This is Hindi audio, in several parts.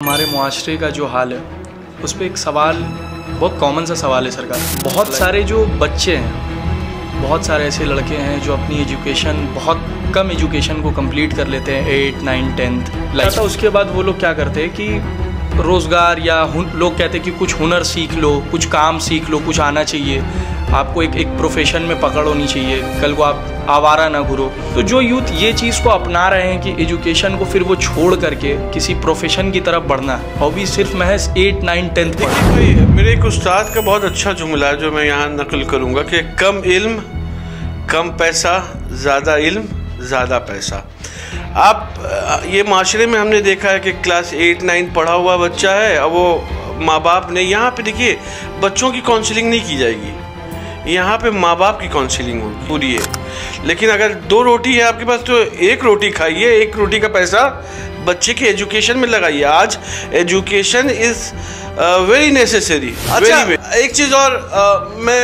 हमारे मुआशरे का जो हाल है उस पर एक सवाल, बहुत कॉमन सा सवाल है सरकार। बहुत सारे जो बच्चे हैं, बहुत सारे ऐसे लड़के हैं जो अपनी एजुकेशन, बहुत कम एजुकेशन को कंप्लीट कर लेते हैं, 8, 9, 10 लाइक। उसके बाद वो लोग क्या करते हैं कि रोज़गार या लोग कहते हैं कि कुछ हुनर सीख लो, कुछ काम सीख लो, कुछ आना चाहिए आपको, एक प्रोफेशन में पकड़ होनी चाहिए, कल को आप आवारा ना घूरो। तो जो यूथ ये चीज़ को अपना रहे हैं कि एजुकेशन को फिर वो छोड़ करके किसी प्रोफेशन की तरफ बढ़ना है, और भी सिर्फ महज 8, 9, 10। देखिए भाई, मेरे एक उस्ताद का बहुत अच्छा जुमला है जो मैं यहाँ नकल करूँगा कि कम इल्म कम पैसा, ज़्यादा इल्म ज़्यादा पैसा। आप ये माशरे में हमने देखा है कि क्लास 8, 9 पढ़ा हुआ बच्चा है, अब वो माँ बाप ने, यहाँ पे देखिए बच्चों की काउंसलिंग नहीं की जाएगी, यहाँ पे माँ बाप की काउंसलिंग होगी पूरी है। लेकिन अगर 2 रोटी है आपके पास तो 1 रोटी खाइए, 1 रोटी का पैसा बच्चे के एजुकेशन में लगाइए। आज एजुकेशन इज़ वेरी नेसेसरी। अच्छा, एक चीज़ और मैं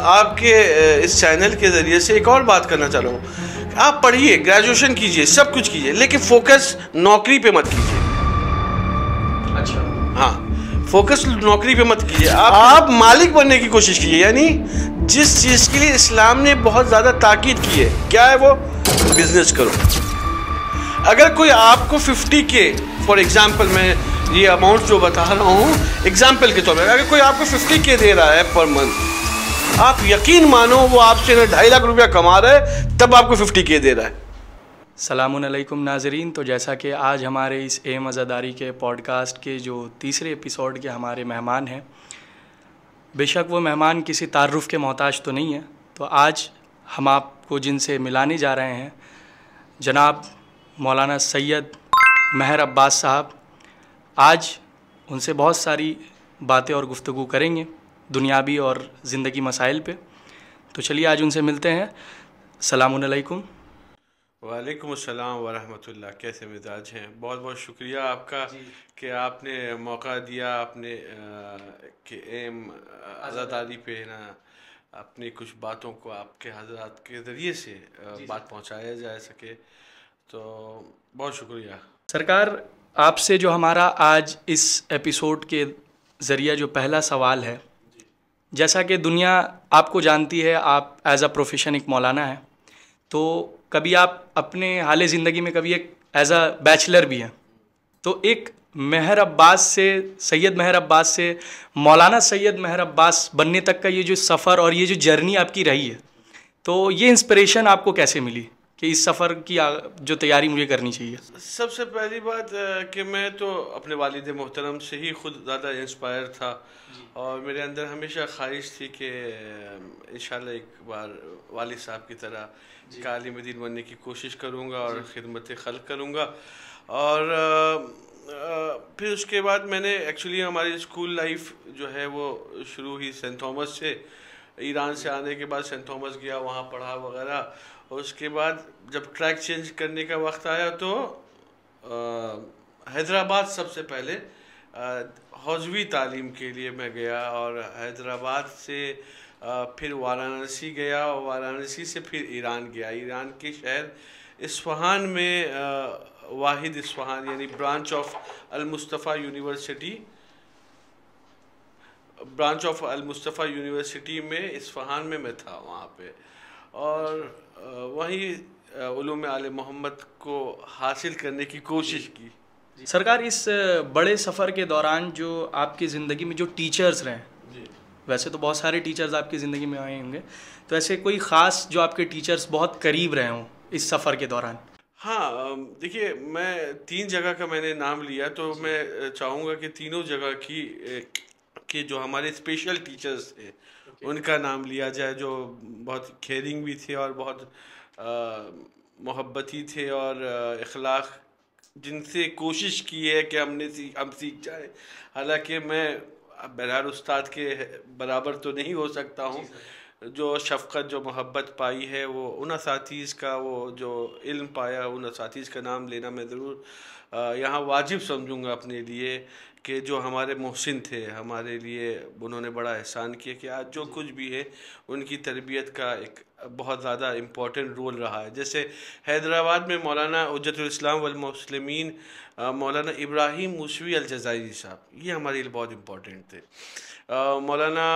आपके इस चैनल के ज़रिए से एक और बात करना चाह रहा हूँ। आप पढ़िए, ग्रेजुएशन कीजिए, सब कुछ कीजिए, लेकिन फोकस नौकरी पे मत कीजिए। अच्छा, हाँ, फोकस नौकरी पे मत कीजिए। आप मालिक बनने की कोशिश कीजिए, यानी जिस चीज़ के लिए इस्लाम ने बहुत ज़्यादा ताकीद की है, क्या है वो? बिजनेस करो। अगर कोई आपको 50K, फॉर एग्जांपल, मैं ये अमाउंट जो बता रहा हूँ एग्जांपल के तौर पर, अगर कोई आपको 50K दे रहा है पर मंथ, आप यकीन मानो वो आपसे 2.5 लाख रुपया कमा रहा है, तब आपको 50K दे रहा है। सलामुन अलैकुम नाज़रीन। तो जैसा कि आज हमारे इस ए मज़ादारी के पॉडकास्ट के जो तीसरे एपिसोड के हमारे मेहमान हैं, बेशक वो मेहमान किसी तारुफ़ के मोहताज तो नहीं है, तो आज हम आपको जिनसे मिलाने जा रहे हैं जनाब मौलाना सैयद महर अब्बास साहब। आज उनसे बहुत सारी बातें और गुफ्तगू करेंगे दुनियावी और ज़िंदगी मसाइल पे। तो चलिए आज उनसे मिलते हैं। सलामुन अलैकुम। वालेकुम अस्सलाम वरहमतुल्लाह। कैसे मिजाज हैं? बहुत बहुत शुक्रिया आपका कि आपने मौका दिया, आपने कि एम आज़ादारी पे ना अपनी कुछ बातों को आपके हज़रात के ज़रिए से बात पहुंचाया जा सके, तो बहुत शुक्रिया सरकार। आपसे जो हमारा आज इस एपिसोड के ज़रिए जो पहला सवाल है, जैसा कि दुनिया आपको जानती है, आप एज़ अ प्रोफेशन एक मौलाना है, तो कभी आप अपने हाल ज़िंदगी में कभी एक एज़ अ बैचलर भी हैं, तो एक महर अब्बास से, सैयद महर अब्बास से मौलाना सैयद महर अब्बास बनने तक का ये जो सफ़र और ये जो जर्नी आपकी रही है, तो ये इंस्पिरेशन आपको कैसे मिली कि इस सफ़र की जो तैयारी मुझे करनी चाहिए? सबसे पहली बात कि मैं तो अपने वालिद मोहतरम से ही खुद ज़्यादा इंस्पायर था, और मेरे अंदर हमेशा ख्वाहिश थी कि इंशाल्लाह एक बार वालिद साहब की तरह का आलिम दीन बनने की कोशिश करूँगा और खिदमत खल्क़ करूँगा। और फिर उसके बाद मैंने एक्चुअली हमारी स्कूल लाइफ जो है वो शुरू ही सेंट थॉमस से, ईरान से आने के बाद सेंट थॉमस गया, वहाँ पढ़ा वगैरह। और उसके बाद जब ट्रैक चेंज करने का वक्त आया तो हैदराबाद सबसे पहले हौज़वी तालीम के लिए मैं गया, और हैदराबाद से फिर वाराणसी गया, और वाराणसी से फिर ईरान गया। ईरान के शहर इस्फ़हान में वाहिद इस्फ़हान यानी ब्रांच ऑफ अल-मुस्तफ़ा यूनिवर्सिटी में इस्फ़हान में मैं था वहाँ पे, और वहीं उलूम आले मोहम्मद को हासिल करने की कोशिश की। सरकार, इस बड़े सफ़र के दौरान जो आपकी ज़िंदगी में जो टीचर्स रहे, वैसे तो बहुत सारे टीचर्स आपकी ज़िंदगी में आए होंगे, तो ऐसे कोई ख़ास जो आपके टीचर्स बहुत करीब रहे हों इस सफ़र के दौरान? हाँ, देखिए मैं 3 जगह का मैंने नाम लिया, तो मैं चाहूँगा कि तीनों जगह की जो हमारे स्पेशल टीचर्स थे उनका नाम लिया जाए, जो बहुत केयरिंग भी थे और बहुत मोहब्बती थे, और इखलाक जिनसे कोशिश की है कि हम सीख जाए। हालांकि मैं बहरहाल उस्ताद के बराबर तो नहीं हो सकता हूँ, जो शफ़क़त जो मोहब्बत पाई है वो उन असातीज़ का, वो जो इल्म पाया उन असातीज़ का नाम लेना मैं ज़रूर यहाँ वाजिब समझूंगा अपने लिए कि जो हमारे मोहसिन थे हमारे लिए, उन्होंने बड़ा एहसान किया कि आज जो कुछ भी है उनकी तरबियत का एक बहुत ज़्यादा इम्पोर्टेंट रोल रहा है। जैसे हैदराबाद में मौलाना हुज्जतुल इस्लाम वल मुस्लिमीन मौलाना इब्राहिम मूसवी अल जज़ायरी साहब, ये हमारे लिए बहुत इम्पोर्टेंट थे। मौलाना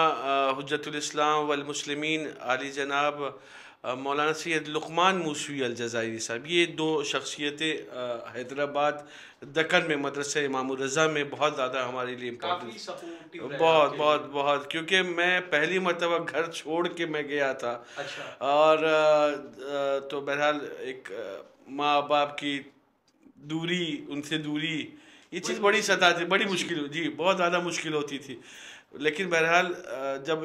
हुज्जतुल इस्लाम वल मुस्लिमीन आली जनाब मौलाना सैयद लुक़मान मूसवी अल जज़ायरी साहब, ये दो शख्सियतें हैदराबाद दक्कन में मदरसा इमाम रज़ा में बहुत ज़्यादा हमारे लिए इम्पोर्टेंट, बहुत बहुत बहुत, क्योंकि मैं पहली मरतबा घर छोड़ के मैं गया था। अच्छा। और तो बहरहाल एक माँ बाप की दूरी, उनसे दूरी, ये चीज़ बड़ी सताती, बड़ी मुश्किल, जी बहुत ज़्यादा मुश्किल होती थी। लेकिन बहरहाल जब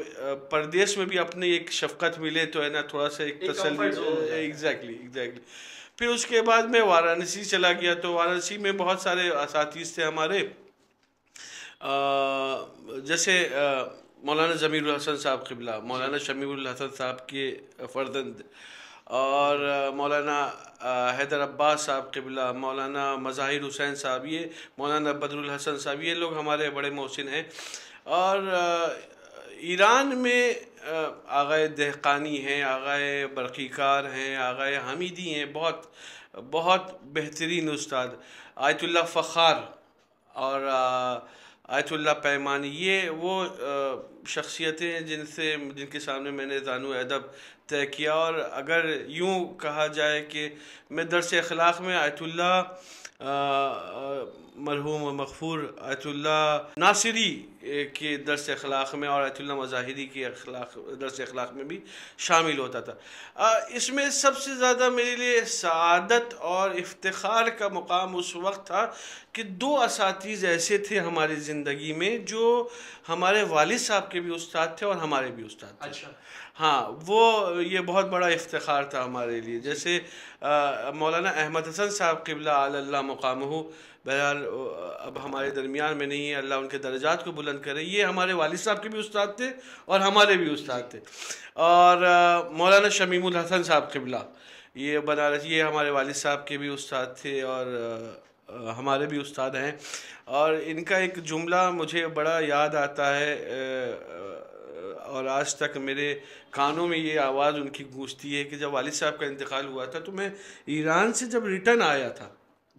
परदेश में भी अपनी एक शफ़क़त मिले तो है ना, थोड़ा सा एक तसल्ली। एग्जैक्टली। फिर उसके बाद मैं वाराणसी चला गया, तो वाराणसी में बहुत सारे असातिज़ थे हमारे, जैसे मौलाना ज़मीरुल हसन साहब क़िबला, मौलाना शमीउल हसन साहब के फ़र्जंद, और मौलाना हैदर अब्बास साहब क़िबला, मौलाना मज़ाहिर हुसैन साहब, ये मौलाना बदरुल हसन साहब, ये लोग हमारे बड़े मोहसिन हैं। और ईरान में आगाए दहकानी हैं, आगाए बरक़ीकार हैं, आगाए हमीदी हैं, बहुत बहुत बेहतरीन उस्ताद आयतुल्लाह फ़ख़ार और आयतुल्लाह पैमानी, ये वो शख्सियतें हैं जिनके सामने मैंने ज़ानु अदब तय किया। और अगर यूँ कहा जाए कि मैं दर्स अखलाक़ में आयतुल्लाह मरहूम मग़फ़ूर आयतुल्लाह नासिरी के दर्स अखलाक़ में और आयतुल्लाह मज़ाहिरी के दर्स अखलाक़ में भी शामिल होता था। इसमें सबसे ज़्यादा मेरे लिए सआदत और इफ्तिख़ार का मुकाम उस वक्त था कि दो असातिज़ ऐसे थे हमारी ज़िंदगी में जो हमारे वालिद साहब के भी उस्ताद थे और हमारे भी उस्ताद थे। अच्छा। हाँ, वो ये बहुत बड़ा इफ्तिख़ार था हमारे लिए। जैसे मौलाना अहमद हसन साहब क़िबला अल्लाह मुक़ामहू, बहरहाल अब हमारे दरमियान में नहीं है, अल्लाह उनके दर्जात को बुलंद करे, ये हमारे वालिद साहब के भी उस्ताद थे और हमारे भी उस्ताद थे। और मौलाना शमीमुल हसन साहब क़िबला, ये बनारस, ये हमारे वालिद साहब के भी उस्ताद थे और हमारे भी उस्ताद हैं। और इनका एक जुमला मुझे बड़ा याद आता है और आज तक मेरे कानों में ये आवाज़ उनकी गूंजती है कि जब वालिद साहब का इंतकाल हुआ था तो मैं ईरान से जब रिटर्न आया था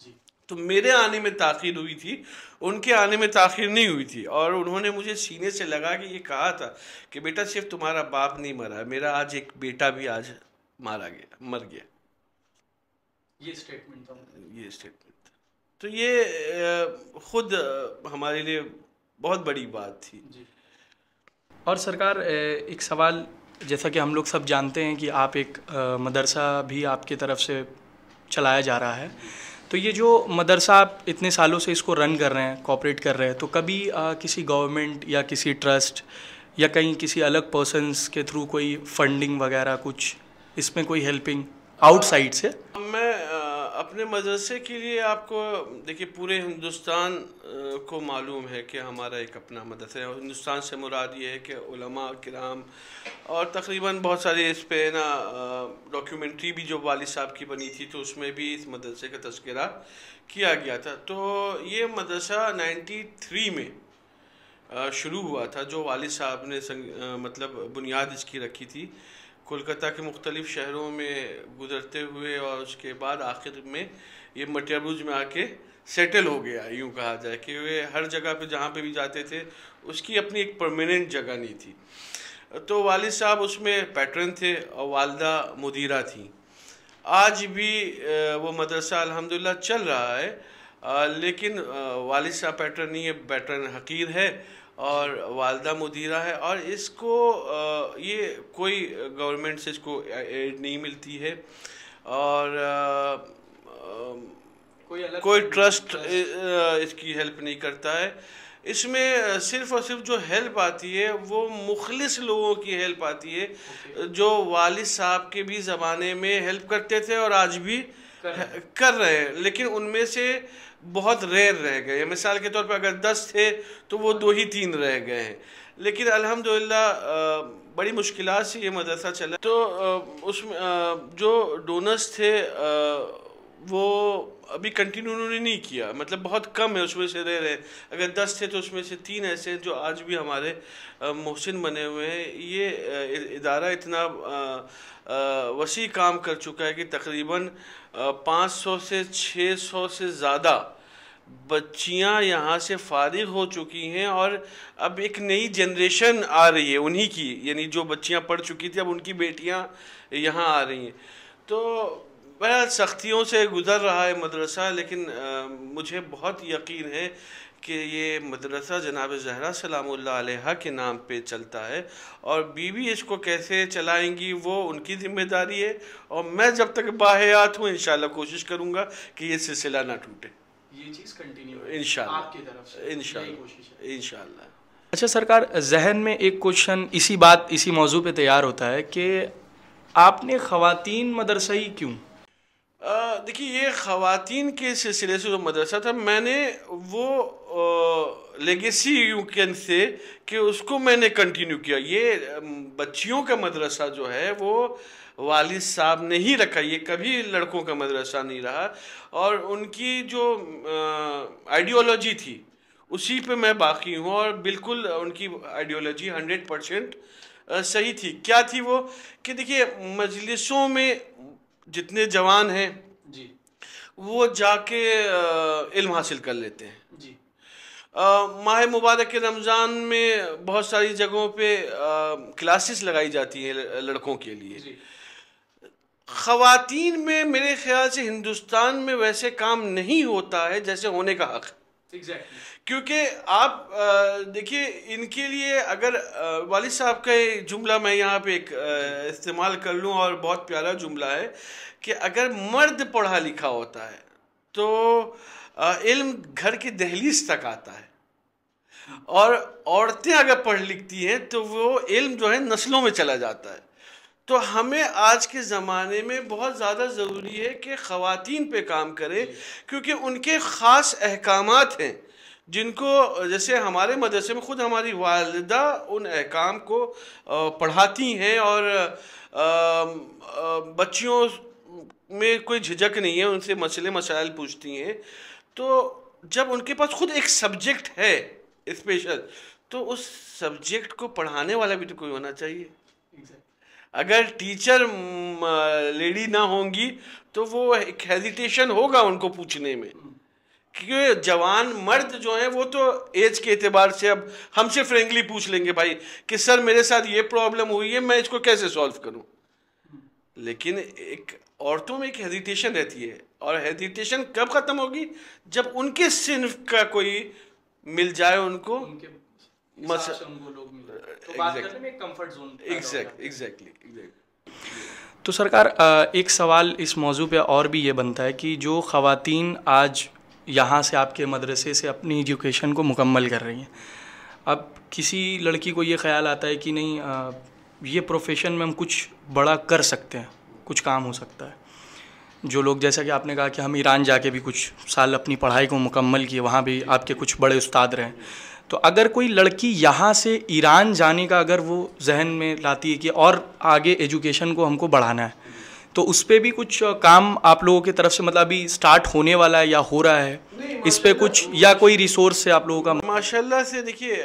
जी, तो मेरे आने में ताख़ीर हुई थी, उनके आने में ताख़ीर नहीं हुई थी। और उन्होंने मुझे सीने से लगा कि ये कहा था कि बेटा सिर्फ तुम्हारा बाप नहीं मरा, मेरा आज एक बेटा भी आज मर गया। ये स्टेटमेंट था। तो ये ख़ुद हमारे लिए बहुत बड़ी बात थी जी। और सरकार, एक सवाल, जैसा कि हम लोग सब जानते हैं कि आप एक मदरसा भी आपके तरफ से चलाया जा रहा है, तो ये जो मदरसा आप इतने सालों से इसको रन कर रहे हैं, कोऑपरेट कर रहे हैं, तो कभी किसी गवर्नमेंट या किसी ट्रस्ट या कहीं किसी अलग पर्सन्स के थ्रू कोई फंडिंग वगैरह कुछ, इसमें कोई हेल्पिंग आउटसाइड से? मैं अपने मदरसे के लिए, आपको देखिए पूरे हिंदुस्तान को मालूम है कि हमारा एक अपना मदरसा है। हिंदुस्तान से मुराद ये है कि उलमा किराम, और तकरीबन बहुत सारे इस पे ना डॉक्यूमेंट्री भी जो वालिद साहब की बनी थी तो उसमें भी इस मदरसे का तज़किरा किया गया था। तो ये मदरसा 93 में शुरू हुआ था, जो वालिद साहब ने मतलब बुनियाद इसकी रखी थी, कोलकाता के मुख्तलिफ़ शहरों में गुज़रते हुए, और उसके बाद आखिर में ये मटियाबुर्ज में आके सेटल हो गया, यूँ कहा जाए कि वे हर जगह पे जहाँ पे भी जाते थे उसकी अपनी एक परमानेंट जगह नहीं थी। तो वालिद साहब उसमें पैटर्न थे और वालदा मुदीरा थी। आज भी वो मदरसा अल्हम्दुलिल्लाह चल रहा है, लेकिन वालिद साहब पैटर्न नहीं है, पैटर्न हकीर है और वालदा मुदीरा है। और इसको ये कोई गवर्नमेंट से इसको एड नहीं मिलती है, और कोई ट्रस्ट इसकी हेल्प नहीं करता है। इसमें सिर्फ़ और सिर्फ जो हेल्प आती है वो मुखलिस लोगों की हेल्प आती है, जो वालिद साहब के भी ज़माने में हेल्प करते थे और आज भी कर रहे हैं, लेकिन उनमें से बहुत रेयर रह गए। मिसाल के तौर पर अगर 10 थे तो वो 2 ही 3 रह गए हैं, लेकिन अल्हम्दुलिल्लाह बड़ी मुश्किलात से ये मदरसा चला। तो उसमें जो डोनर्स थे वो अभी कंटिन्यू उन्होंने नहीं किया, मतलब बहुत कम है, उसमें से रह रहे। अगर 10 थे तो उसमें से 3 ऐसे हैं जो आज भी हमारे मोहसिन बने हुए हैं। ये इदारा इतना वसी काम कर चुका है कि तकरीबन 500 से 600 से ज़्यादा बच्चियां यहाँ से फारिग हो चुकी हैं और अब एक नई जनरेशन आ रही है उन्हीं की, यानी जो बच्चियां पढ़ चुकी थी अब उनकी बेटियां यहाँ आ रही हैं। तो बहरहाल सख्तियों से गुज़र रहा है मदरसा, लेकिन मुझे बहुत यकीन है कि ये मदरसा जनाब ज़हरा सलामुल्लाह अलैहा के नाम पे चलता है और बीवी इसको कैसे चलाएंगी वो उनकी ज़िम्मेदारी है, और मैं जब तक बाहयात हूँ इंशाल्लाह कोशिश करूँगा कि ये सिलसिला ना टूटे, ये चीज़ कंटिन्यू इंशाल्लाह आपकी तरफ से, इंशाल्लाह इंशाल्लाह। अच्छा सरकार, जहन में एक क्वेश्चन इसी मौजू पे तैयार होता है कि आपने ख़वातीन मदरसा ही क्यों? देखिए, ये ख़वातीन के सिलसिले से जो मदरसा था, मैंने वो लेगेसी यूँ कह से कि उसको मैंने कंटिन्यू किया। ये बच्चियों का मदरसा जो है वो वालिद साहब ने ही रखा, ये कभी लड़कों का मदरसा नहीं रहा, और उनकी जो आइडियोलॉजी थी उसी पे मैं बाकी हूँ, और बिल्कुल उनकी आइडियोलॉजी 100% सही थी। क्या थी वो कि देखिए, मजलिसों में जितने जवान हैं जी, वो जाके इल्म हासिल कर लेते हैं जी। माह मुबारक के रमज़ान में बहुत सारी जगहों पे क्लासेस लगाई जाती हैं लड़कों के लिए जी। ख़वातीन में मेरे ख्याल से हिंदुस्तान में वैसे काम नहीं होता है जैसे होने का हक़। Exactly. क्योंकि आप देखिए, इनके लिए अगर वालिद साहब का जुमला मैं यहाँ पे एक इस्तेमाल कर लूँ, और बहुत प्यारा जुमला है कि अगर मर्द पढ़ा लिखा होता है तो इल्म घर की दहलीज तक आता है, और औरतें अगर पढ़ लिखती हैं तो वो इल्म जो है नस्लों में चला जाता है। तो हमें आज के ज़माने में बहुत ज़्यादा ज़रूरी है कि ख़वातीन पे काम करें, क्योंकि उनके ख़ास अहकामात हैं जिनको, जैसे हमारे मदरसे में ख़ुद हमारी वालिदा उन अहकाम को पढ़ाती हैं, और बच्चियों में कोई झिझक नहीं है, उनसे मसले मसाइल पूछती हैं। तो जब उनके पास खुद एक सब्जेक्ट है स्पेशल, तो उस सब्जेक्ट को पढ़ाने वाला भी तो कोई होना चाहिए। अगर टीचर लेडी ना होंगी तो वो एक हेजिटेशन होगा उनको पूछने में, क्योंकि जवान मर्द जो हैं वो तो एज के एतबार से अब हमसे फ्रेंकली पूछ लेंगे भाई कि सर मेरे साथ ये प्रॉब्लम हुई है, मैं इसको कैसे सॉल्व करूं। लेकिन एक औरतों में एक हेजिटेशन रहती है, और हेजिटेशन कब ख़त्म होगी? जब उनके सिन्फ का कोई मिल जाए, उनको तो सरकार, एक सवाल इस मौजू पे और भी ये बनता है कि जो ख़वातीन आज यहाँ से आपके मदरसे से अपनी एजुकेशन को मुकम्मल कर रही हैं, अब किसी लड़की को ये ख्याल आता है कि नहीं ये प्रोफेशन में हम कुछ बड़ा कर सकते हैं, कुछ काम हो सकता है। जो लोग, जैसा कि आपने कहा कि हम ईरान जाके भी कुछ साल अपनी पढ़ाई को मुकम्मल किए, वहाँ भी आपके कुछ बड़े उस्ताद रहे, तो अगर कोई लड़की यहाँ से ईरान जाने का अगर वो जहन में लाती है कि और आगे एजुकेशन को हमको बढ़ाना है, तो उस पर भी कुछ काम आप लोगों की तरफ से मतलब अभी स्टार्ट होने वाला है या हो रहा है इस पे कुछ, या कोई रिसोर्स है आप लोगों का? माशाल्लाह से देखिए,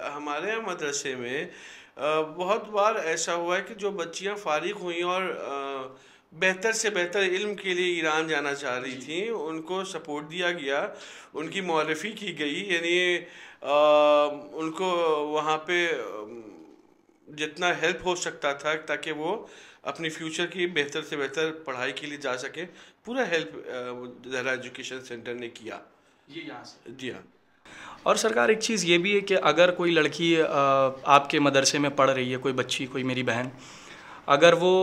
हमारे यहाँ मदरसे में बहुत बार ऐसा हुआ है कि जो बच्चियाँ फारिग हुई और बेहतर से बेहतर इल्म के लिए ईरान जाना चाह रही थी, उनको सपोर्ट दिया गया, उनकी मुआरफ़ी की गई, यानी उनको वहाँ पे जितना हेल्प हो सकता था ताकि वो अपनी फ्यूचर की बेहतर से बेहतर पढ़ाई के लिए जा सके, पूरा हेल्प ज़हरा एजुकेशन सेंटर ने किया। ये यहाँ से जी हाँ। और सरकार, एक चीज़ ये भी है कि अगर कोई लड़की आपके मदरसे में पढ़ रही है, कोई बच्ची, कोई मेरी बहन, अगर वो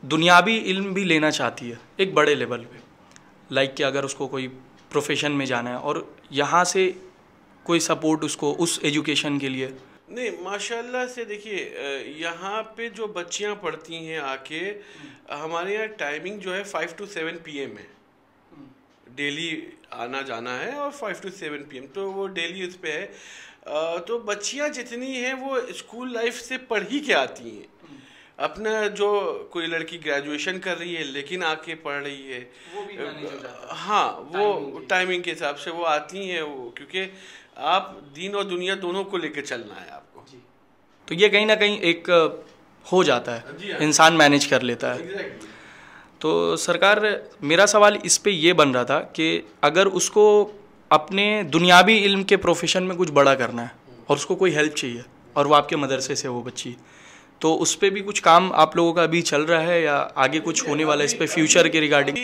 दुनियावी इल्म भी लेना चाहती है एक बड़े लेवल पे, लाइक कि अगर उसको कोई प्रोफेशन में जाना है और यहाँ से कोई सपोर्ट उसको उस एजुकेशन के लिए? नहीं, माशाल्लाह से देखिए, यहाँ पे जो बच्चियाँ पढ़ती हैं आके, हमारे यहाँ टाइमिंग जो है 5 to 7 PM है, डेली आना जाना है, और 5 to 7 PM तो वो डेली उस पर है। तो बच्चियाँ जितनी हैं वो स्कूल लाइफ से पढ़ ही के आती हैं, अपना जो कोई लड़की ग्रेजुएशन कर रही है लेकिन आके पढ़ रही है, वो भी मैनेज हो जाता है। हाँ, वो टाइमिंग के हिसाब से वो आती हैं, वो क्योंकि आप दीन और दुनिया दोनों को लेके चलना है आपको। तो ये कहीं ना कहीं एक हो जाता है, इंसान मैनेज कर लेता है। तो सरकार, मेरा सवाल इस पे ये बन रहा था कि अगर उसको अपने दुनियावी इल्म के प्रोफेशन में कुछ बड़ा करना है और उसको कोई हेल्प चाहिए और वो आपके मदरसे से वो बच्ची, तो उस पर भी कुछ काम आप लोगों का अभी चल रहा है या आगे कुछ होने वाला है इस पे फ्यूचर के रिगार्डिंग?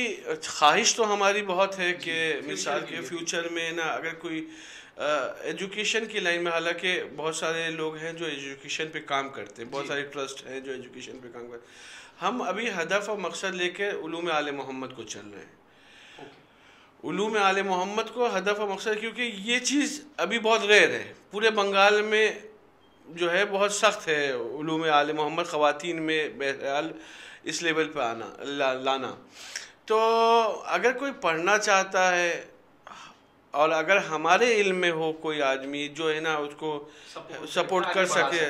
ख्वाहिश तो हमारी बहुत है कि मिसाल के फ्यूचर में ना अगर कोई एजुकेशन की लाइन में, हालांकि बहुत सारे लोग हैं जो एजुकेशन पे काम करते हैं, बहुत सारे ट्रस्ट हैं जो एजुकेशन पे काम करते हैं। हम अभी हदफ और मकसद लेके उलूम आले मोहम्मद को चल रहे हैं। उलूम आले मोहम्मद को हदफ और मकसद, क्योंकि ये चीज़ अभी बहुत रेयर है पूरे बंगाल में, जो है बहुत सख्त है उलूम आले मोहम्मद ख़वातीन में बहरहाल इस लेवल पे आना लाना। तो अगर कोई पढ़ना चाहता है और अगर हमारे इल्म में हो कोई आदमी जो है ना उसको सपोर्ट कर सके,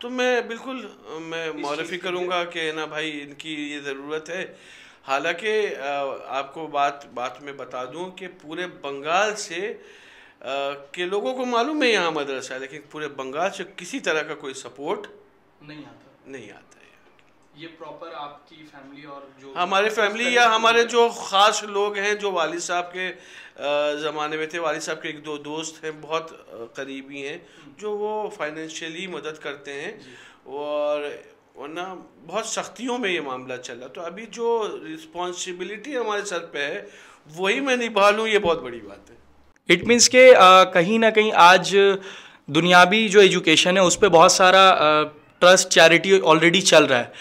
तो मैं बिल्कुल मौरफ़ी करूँगा कि ना भाई इनकी ये ज़रूरत है। हालांकि आपको बात में बता दूं कि पूरे बंगाल से के लोगों को मालूम है यहाँ मदरसा है, लेकिन पूरे बंगाल से किसी तरह का कोई सपोर्ट नहीं आता है। ये प्रॉपर आपकी फैमिली और जो हमारे फैमिली या हमारे जो ख़ास लोग हैं जो वालिद साहब के ज़माने में थे, वालिद साहब के एक दो दोस्त हैं बहुत करीबी हैं जो वो फाइनेंशियली मदद करते हैं, और वरना बहुत सख्तियों में ये मामला चला। तो अभी जो रिस्पॉन्सिबिलिटी हमारे सर पे है वही मैं निभा लूँ, ये बहुत बड़ी बात है। इट मीन्स के कहीं ना कहीं आज दुनियावी जो एजुकेशन है उस पर बहुत सारा ट्रस्ट चैरिटी ऑलरेडी चल रहा है।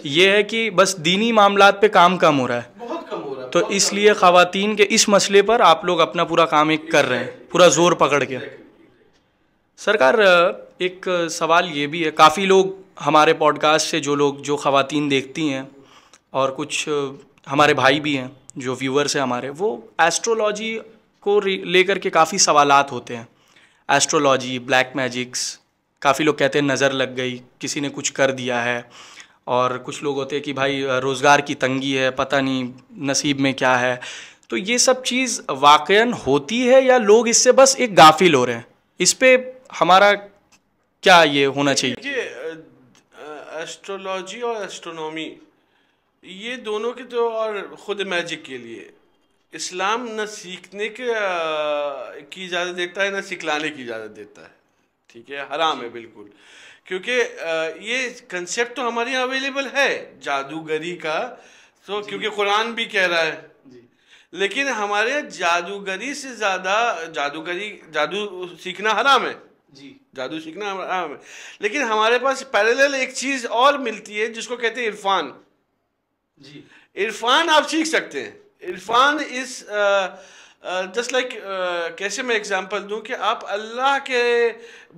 ये है कि बस दीनी मामलात पे काम कम हो रहा है, बहुत कम हो रहा है। तो इसलिए ख़वातीन के इस मसले पर आप लोग अपना पूरा काम एक कर रहे हैं, पूरा जोर पकड़ के। सरकार, एक सवाल ये भी है, काफ़ी लोग हमारे पॉडकास्ट से जो ख़वातीन देखती हैं और कुछ हमारे भाई भी हैं जो व्यूअर्स हैं हमारे, वो एस्ट्रोलॉजी को लेकर के काफ़ी सवालात होते हैं। एस्ट्रोलॉजी, ब्लैक मैजिक्स, काफ़ी लोग कहते हैं नज़र लग गई, किसी ने कुछ कर दिया है, और कुछ लोग होते हैं कि भाई रोज़गार की तंगी है, पता नहीं नसीब में क्या है। तो ये सब चीज़ वाकईन होती है या लोग इससे बस एक गाफिल हो रहे हैं? इस पे हमारा क्या ये होना चाहिए? एस्ट्रोलॉजी और एस्ट्रोनॉमी ये दोनों की तो, और ख़ुद मैजिक के लिए इस्लाम न सीखने की इजाज़त देता है न सिखलाने की इजाज़त देता है। ठीक है, हराम है बिल्कुल, क्योंकि ये कंसेप्ट तो हमारे यहाँ अवेलेबल है जादूगरी का, तो क्योंकि कुरान भी कह रहा है, लेकिन हमारे जादूगरी से ज़्यादा जादू सीखना हराम है जी, जादू सीखना हराम है। लेकिन हमारे पास पैरेलल एक चीज़ और मिलती है जिसको कहते हैं इरफान जी। इरफान आप सीख सकते हैं। इरफान इस जस्ट लाइक, कैसे मैं एग्जांपल दूं कि आप अल्लाह के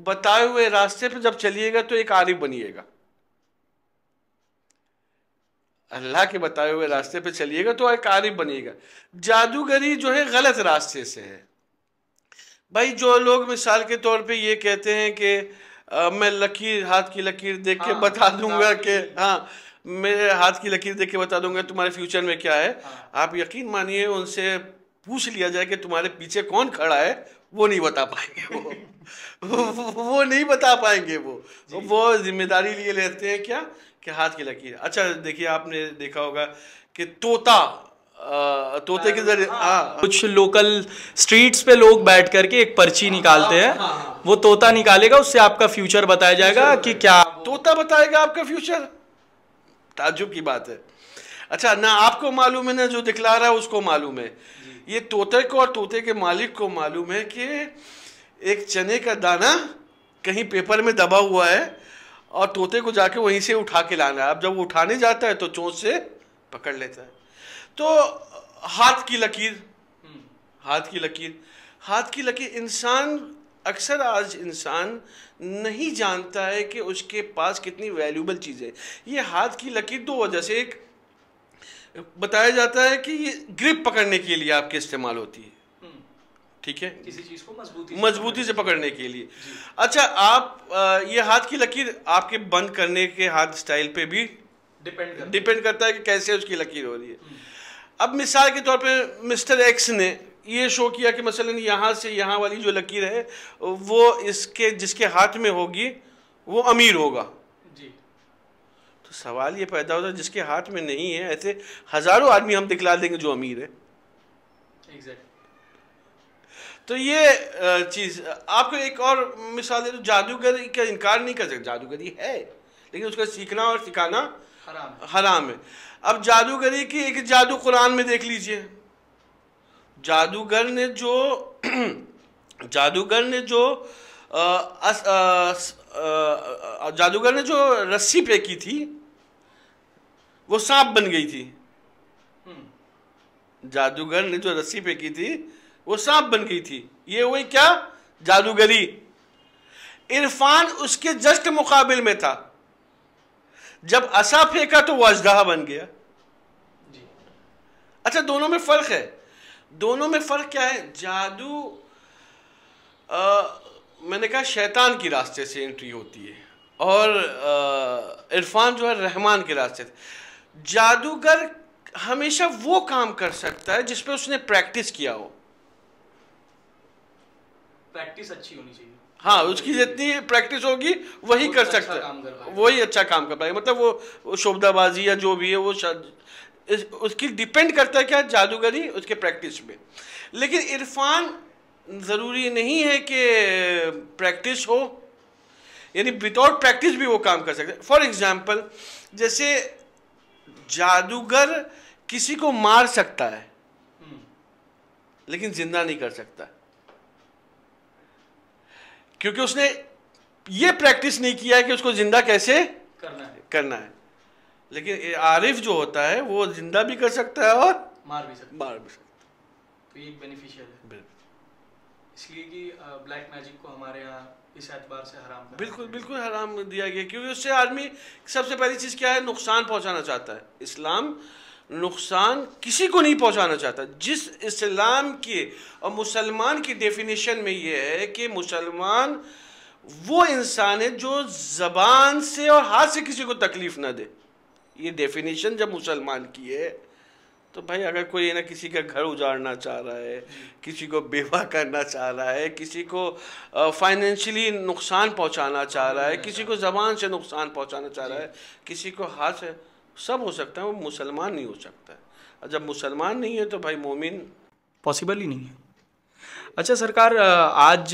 बताए हुए रास्ते पे जब चलिएगा तो एक आरिफ बनिएगा। अल्लाह के बताए हुए रास्ते पे चलिएगा तो एक आरिफ बनिएगा। जादूगरी जो है गलत रास्ते से है भाई। जो लोग मिसाल के तौर पे ये कहते हैं कि मैं लकीर, हाथ की लकीर देख के बता दूंगा कि हाँ, मेरे हाथ की लकीर देख के बता दूंगा तुम्हारे फ्यूचर में क्या है। आप यकीन मानिए उनसे पूछ लिया जाए कि तुम्हारे पीछे कौन खड़ा है, वो नहीं बता पाएंगे। वो नहीं बता पाएंगे। वो जिम्मेदारी लिए लेते हैं क्या कि हाथ की लकीर। अच्छा देखिए, आपने देखा होगा कि तोते के जरिए कुछ लोकल स्ट्रीट्स पे लोग बैठ करके एक पर्ची निकालते हैं, वो तोता निकालेगा, उससे आपका फ्यूचर बताया जाएगा कि क्या। तोता बताएगा आपका फ्यूचर? ताज्जुब की बात है। अच्छा, ना आपको मालूम है ना जो दिखला रहा है उसको मालूम है। ये तोते को और तोते के मालिक को मालूम है कि एक चने का दाना कहीं पेपर में दबा हुआ है और तोते को जाके वहीं से उठा के लाना है। अब जब वो उठाने जाता है तो चोंच से पकड़ लेता है। तो हाथ की लकीर इंसान अक्सर, आज इंसान नहीं जानता है कि उसके पास कितनी वैल्यूबल चीज़ें। ये हाथ की लकीर दो वजह से, एक बताया जाता है कि ये ग्रिप पकड़ने के लिए आपके इस्तेमाल होती है। ठीक है, किसी चीज को मजबूती से पकड़ने के लिए। अच्छा, आप ये हाथ की लकीर आपके बंद करने के हाथ स्टाइल पे भी डिपेंड करता है कि कैसे उसकी लकीर हो रही है। अब मिसाल के तौर पे मिस्टर एक्स ने ये शो किया कि मसलन यहाँ से यहाँ वाली जो लकीर है वो इसके जिसके हाथ में होगी वो अमीर होगा जी। तो सवाल ये पैदा होता है जिसके हाथ में नहीं है, ऐसे हजारों आदमी हम दिखला देंगे जो अमीर है। तो ये चीज़ आपको एक और मिसाल दे दो, जादूगर का इनकार नहीं कर सकते, जादूगरी है लेकिन उसका सीखना और सिखाना हराम है। अब जादूगरी की एक जादू कुरान में देख लीजिए, जादूगर ने जो रस्सी फेंकी थी वो सांप बन गई थी। जादूगर ने जो रस्सी फेंकी थी वो सांप बन गई थी। ये हुई क्या? जादूगरी। इरफान उसके जस्ट मुकाबिल में था, जब असा फेंका तो वो अजदहा बन गया। अच्छा, दोनों में फर्क है। दोनों में फर्क क्या है? जादू मैंने कहा शैतान के रास्ते से एंट्री होती है और इरफान जो है रहमान के रास्ते से। जादूगर हमेशा वो काम कर सकता है जिस पे उसने प्रैक्टिस किया हो। प्रैक्टिस अच्छी होनी चाहिए। हाँ, उसकी जितनी प्रैक्टिस होगी वही कर सकता है, वही अच्छा काम कर पाएगा। मतलब वो शोबदाबाजी या जो भी है वो उसकी डिपेंड करता है क्या? जादूगरी उसके प्रैक्टिस में। लेकिन इरफान ज़रूरी नहीं है कि प्रैक्टिस हो, यानी विदाउट प्रैक्टिस भी वो काम कर सकते हैं। फॉर एग्जाम्पल, जैसे जादूगर किसी को मार सकता है लेकिन जिंदा नहीं कर सकता, क्योंकि उसने ये प्रैक्टिस नहीं किया है कि उसको जिंदा कैसे करना है। लेकिन आरिफ जो होता है वो जिंदा भी कर सकता है और मार भी सकता है। तो ये बेनिफिशियल है, इसलिए कि ब्लैक मैजिक को हमारे यहाँ इस एतबार से हराम कर बिल्कुल हराम दिया गया, क्योंकि उससे आदमी सबसे पहली चीज़ क्या है? नुकसान पहुंचाना चाहता है। इस्लाम नुकसान किसी को नहीं पहुंचाना चाहता। जिस इस्लाम की और मुसलमान की डेफिनेशन में ये है कि मुसलमान वो इंसान है जो ज़बान से और हाथ से किसी को तकलीफ ना दे। ये डेफिनेशन जब मुसलमान की है तो भाई अगर कोई ना किसी का घर उजाड़ना चाह रहा है, किसी को बेवा करना चाह रहा है, किसी को फाइनेंशियली नुकसान पहुंचाना चाह रहा है, किसी को ज़बान से नुकसान पहुंचाना चाह रहा है, किसी को हाथ से, सब हो सकता है, वो मुसलमान नहीं हो सकता है। और जब मुसलमान नहीं है तो भाई मोमिन पॉसिबल ही नहीं है। अच्छा सरकार, आज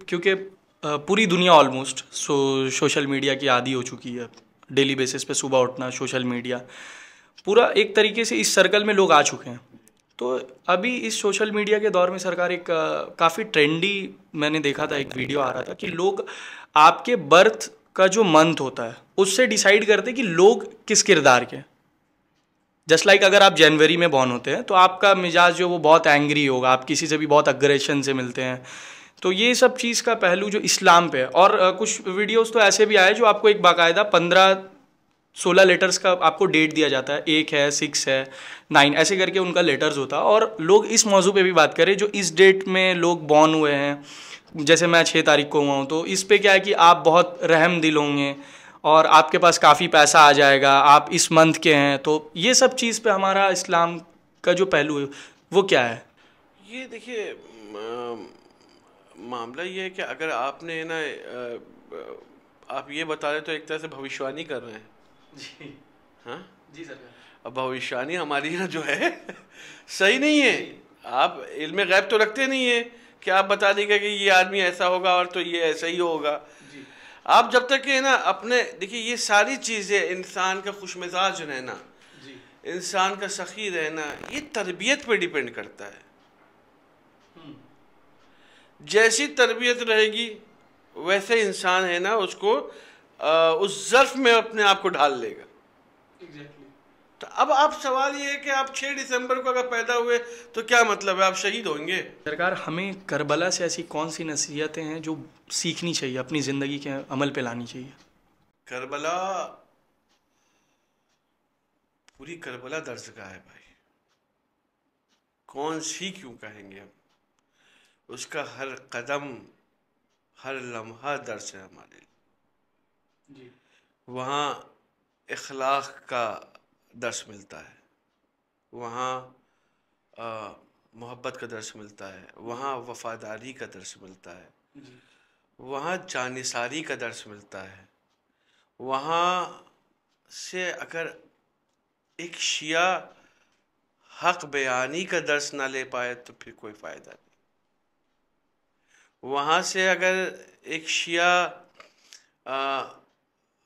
क्योंकि पूरी दुनिया ऑलमोस्ट सोशल मीडिया की आदी हो चुकी है, डेली बेसिस पे सुबह उठना, सोशल मीडिया, पूरा एक तरीके से इस सर्कल में लोग आ चुके हैं। तो अभी इस सोशल मीडिया के दौर में सरकार एक काफ़ी ट्रेंडी, मैंने देखा था एक वीडियो आ रहा था कि लोग आपके बर्थ का जो मंथ होता है उससे डिसाइड करते हैं कि लोग किस किरदार के। जस्ट लाइक अगर आप जनवरी में बॉर्न होते हैं तो आपका मिजाज जो वो बहुत एंग्री होगा, आप किसी से भी बहुत अग्रेशन से मिलते हैं। तो ये सब चीज़ का पहलू जो इस्लाम पे है, और कुछ वीडियोस तो ऐसे भी आए जो आपको एक बाकायदा 15-16 लेटर्स का आपको डेट दिया जाता है, 1 है, 6 है, 9 ऐसे करके उनका लेटर्स होता है। और लोग इस मौजू पे भी बात करें जो इस डेट में लोग बॉर्न हुए हैं, जैसे मैं 6 तारीख को हुआ हूँ, तो इस पे क्या है कि आप बहुत रहम दिल होंगे और आपके पास काफ़ी पैसा आ जाएगा, आप इस मंथ के हैं। तो ये सब चीज़ पे हमारा इस्लाम का जो पहलू है वो क्या है? ये देखिए, मामला ये है कि अगर आपने ना आप ये बता रहे तो एक तरह से भविष्यवाणी कर रहे हैं जी। हाँ जी सर। अब भविष्यवाणी हमारी यहाँ जो है सही नहीं है। आप इल्म गैब तो रखते नहीं है कि आप बता देंगे कि ये आदमी ऐसा होगा और तो ये ऐसा ही होगा। आप जब तक है ना अपने, देखिए ये सारी चीज़ें, इंसान का खुशमिजाज रहना, इंसान का सखी रहना, ये तरबियत पे डिपेंड करता है। जैसी तरबियत रहेगी वैसे इंसान है ना उसको उस ज़र्फ में अपने आप को ढाल लेगा। तो अब आप सवाल ये है कि आप 6 दिसंबर को अगर पैदा हुए तो क्या मतलब है, आप शहीद होंगे? सरकार, हमें करबला से ऐसी कौन सी नसीहतें हैं जो सीखनी चाहिए, अपनी ज़िंदगी के अमल पे लानी चाहिए? करबला, पूरी करबला दर्जगाह है भाई, कौन सी क्यों कहेंगे हम। उसका हर कदम, हर लम्हा दर्स है हमारे लिए। वहाँ इखलाक का दर्स मिलता है, वहाँ मोहब्बत का दर्स मिलता है, वहाँ वफादारी का दर्स मिलता है, वहाँ जानिसारी का दर्स मिलता है। वहाँ से अगर एक शिया हक बयानी का दर्स ना ले पाए तो फिर कोई फ़ायदा नहीं। वहाँ से अगर एक शिया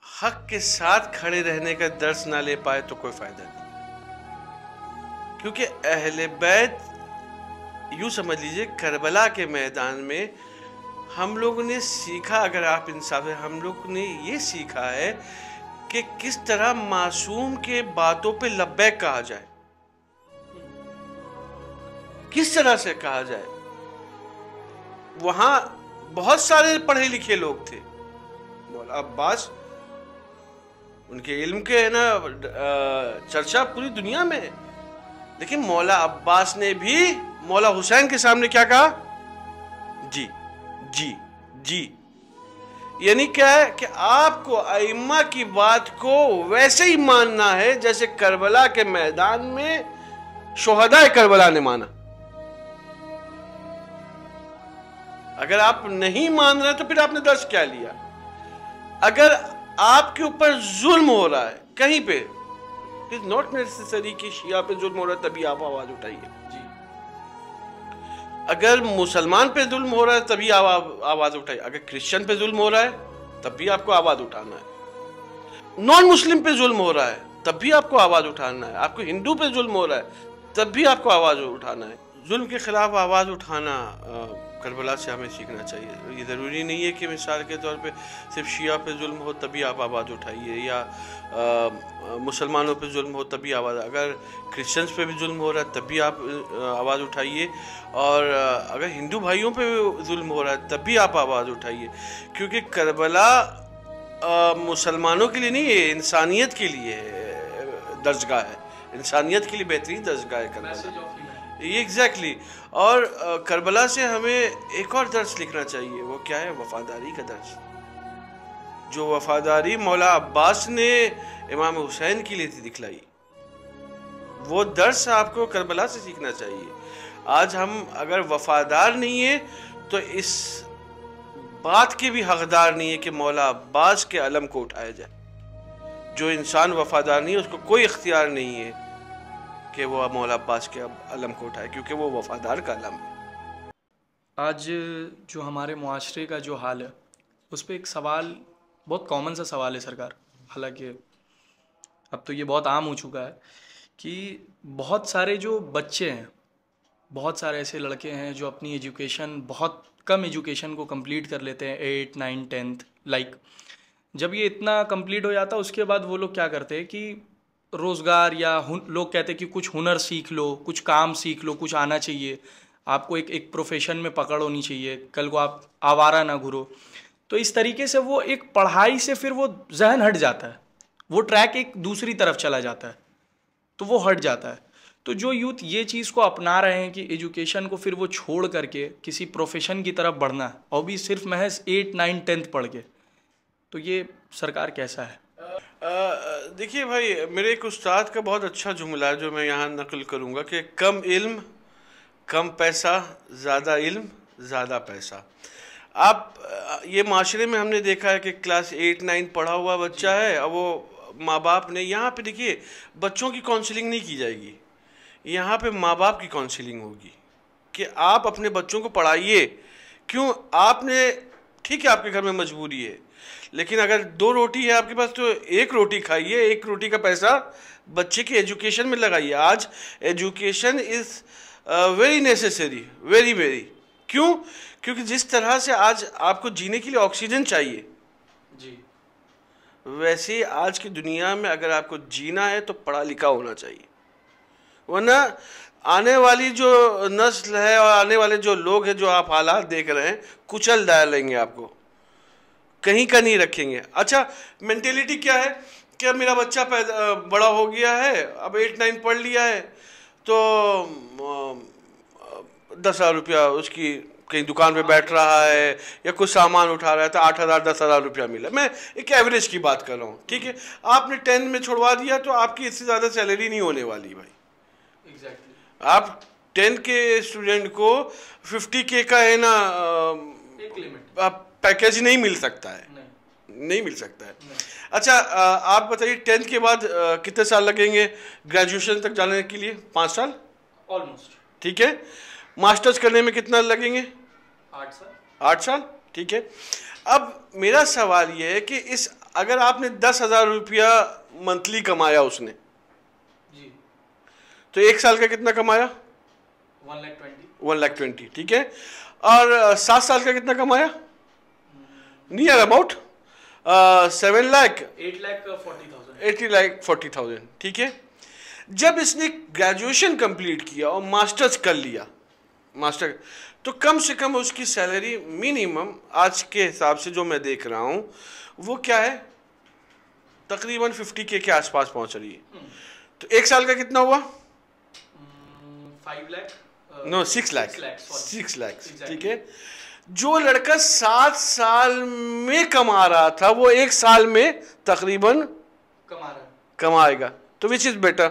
हक के साथ खड़े रहने का दर्स ना ले पाए तो कोई फ़ायदा नहीं। क्योंकि अहले बैत, यूँ समझ लीजिए, करबला के मैदान में हम लोगों ने सीखा, अगर आप इंसाफ है, हम लोग ने ये सीखा है कि किस तरह मासूम के बातों पे लब्बैक कहा जाए, किस तरह से कहा जाए। वहां बहुत सारे पढ़े लिखे लोग थे। मौला अब्बास, उनके इल्म के है ना चर्चा पूरी दुनिया में है, लेकिन मौला अब्बास ने भी मौला हुसैन के सामने क्या कहा? जी जी जी। यानी क्या है कि आपको अइम्मा की बात को वैसे ही मानना है जैसे करबला के मैदान में शुहदाए करबला ने माना। अगर आप नहीं मान रहे तो फिर आपने दर्स क्या लिया? अगर आपके ऊपर जुल्म हो रहा है कहीं पे, इट इज नॉट नेसेसरी कि शिया पे जुल्म हो रहा है तभी आप आवाज उठाइए। अगर मुसलमान पे जुल्म हो रहा है तभी आवाज उठाइए। अगर क्रिश्चियन पे जुल्म हो रहा है तब भी आपको आवाज उठाना है। नॉन मुस्लिम पे जुल्म हो रहा है तब भी आपको आवाज उठाना है। आपको हिंदू पे जुल्म हो रहा है तब भी आपको आवाज उठाना है। जुल्म के खिलाफ आवाज उठाना करबला से हमें सीखना चाहिए। ये ज़रूरी नहीं है कि मिसाल के तौर पे सिर्फ शिया पे जुल्म हो तभी आप आवाज़ उठाइए, या मुसलमानों पे जुल्म हो तभी आवाज़। अगर क्रिश्चियंस पे भी जुल्म हो रहा है तब भी आप आवाज़ उठाइए, और अगर हिंदू भाइयों पे जुल्म हो रहा है तब भी आप आवाज़ उठाइए। क्योंकि करबला मुसलमानों के लिए नहीं है, इंसानियत के लिए दर्जगाह है, इंसानियत के लिए बेहतरीन दर्जगाह है करबला। एग्जैक्टली। और करबला से हमें एक और दर्स लिखना चाहिए, वो क्या है? वफादारी का दर्स। जो वफादारी मौला अब्बास ने इमाम हुसैन के लिए दिखलाई, वो दर्स आपको करबला से सीखना चाहिए। आज हम अगर वफादार नहीं है तो इस बात के भी हकदार नहीं है कि मौला अब्बास के अलम को उठाया जाए। जो इंसान वफादार नहीं है उसको कोई इख्तियार नहीं है कि वो मौला अब्बास के अलम को उठाए, क्योंकि वो वफादार का अलम है। आज जो हमारे मुआशरे का जो हाल है उस पर एक सवाल, बहुत कॉमन सा सवाल है सरकार, हालांकि अब तो ये बहुत आम हो चुका है कि बहुत सारे जो बच्चे हैं, बहुत सारे ऐसे लड़के हैं जो अपनी एजुकेशन, बहुत कम एजुकेशन को कंप्लीट कर लेते हैं, 8, 9, 10। लाइक जब ये इतना कंप्लीट हो जाता है उसके बाद वो लोग क्या करते हैं कि रोज़गार, या लोग कहते हैं कि कुछ हुनर सीख लो, कुछ काम सीख लो, कुछ आना चाहिए आपको, एक प्रोफेशन में पकड़ होनी चाहिए, कल को आप आवारा ना घूरो। तो इस तरीके से वो एक पढ़ाई से फिर वो जहन हट जाता है, वो ट्रैक एक दूसरी तरफ चला जाता है, तो वो हट जाता है। तो जो यूथ ये चीज़ को अपना रहे हैं कि एजुकेशन को फिर वो छोड़ करके किसी प्रोफेशन की तरफ बढ़ना, और भी सिर्फ महज 8, 9, 10 पढ़ के, तो ये सरकार कैसा है? देखिए भाई, मेरे एक उस्ताद का बहुत अच्छा जुमला है जो मैं यहाँ नकल करूँगा कि कम इल्म कम पैसा, ज़्यादा इल्म ज़्यादा पैसा। आप ये माशरे में हमने देखा है कि क्लास 8, 9 पढ़ा हुआ बच्चा है, अब वो माँ बाप ने, यहाँ पे देखिए बच्चों की काउंसलिंग नहीं की जाएगी, यहाँ पे माँ बाप की काउंसलिंग होगी कि आप अपने बच्चों को पढ़ाइए। क्यों? आपने, ठीक है आपके घर में मजबूरी है, लेकिन अगर 2 रोटी है आपके पास तो 1 रोटी खाइए, 1 रोटी का पैसा बच्चे की एजुकेशन में लगाइए। आज education is very necessary, very very. क्यों? क्योंकि जिस तरह से आज आपको जीने के लिए ऑक्सीजन चाहिए जी, वैसे आज की दुनिया में अगर आपको जीना है तो पढ़ा लिखा होना चाहिए, वरना आने वाली जो नस्ल है और आने वाले जो लोग हैं, जो आप हालात देख रहे हैं, कुचल डालेंगे आपको, कहीं का नहीं रखेंगे। अच्छा, मेंटेलिटी क्या है कि अब मेरा बच्चा बड़ा हो गया है, अब 8, 9 पढ़ लिया है तो 10,000 रुपया उसकी कहीं दुकान पे बैठ रहा है या कुछ सामान उठा रहा है तो 8,000 10,000 रुपया मिला। मैं एक एवरेज की बात कर रहा हूँ, ठीक है। आपने 10 में छुड़वा दिया तो आपकी इससे ज़्यादा सैलरी नहीं होने वाली भाई। एग्जैक्टली। आप 10 के स्टूडेंट को 50K का है ना एक लिमिट पैकेज नहीं मिल सकता है, नहीं मिल सकता है। अच्छा, आप बताइए 10th के बाद कितने साल लगेंगे ग्रेजुएशन तक जाने के लिए? 5 साल ऑलमोस्ट, ठीक है। मास्टर्स करने में कितना लगेंगे? 8 साल। 8 साल, ठीक है। अब मेरा सवाल ये है कि इस अगर आपने 10,000 रुपया मंथली कमाया उसने जी, तो 1 साल का कितना कमाया? 1,20,000, ठीक है। और 7 साल का कितना कमाया? नियर अबाउट 7 लाख 80,40,000, ठीक है। जब इसने ग्रेजुएशन कंप्लीट किया और मास्टर्स कर लिया, मास्टर, तो कम से कम उसकी सैलरी मिनिमम आज के हिसाब से जो मैं देख रहा हूँ वो क्या है, तकरीबन 50K के आसपास पहुंच रही है। तो 1 साल का कितना हुआ? 5 लाख, नो 6 लाख, 6 लाख, ठीक है। जो लड़का 7 साल में कमा रहा था वो 1 साल में तकरीबन कमाएगा। तो विच इज बेटर